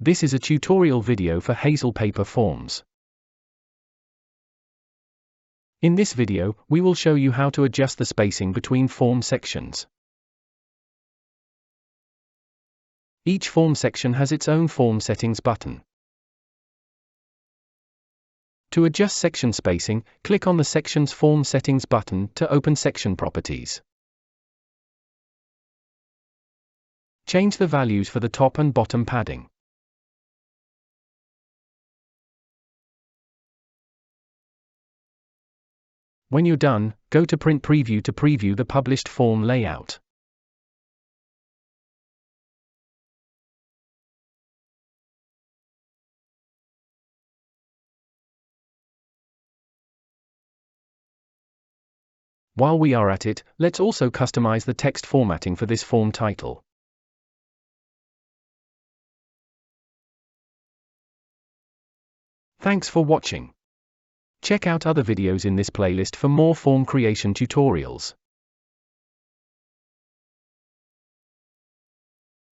This is a tutorial video for Hazel Paper Forms. In this video, we will show you how to adjust the spacing between form sections. Each form section has its own form settings button. To adjust section spacing, click on the section's form settings button to open section properties. Change the values for the top and bottom padding. When you're done, go to Print Preview to preview the published form layout. While we are at it, let's also customize the text formatting for this form title. Thanks for watching. Check out other videos in this playlist for more form creation tutorials.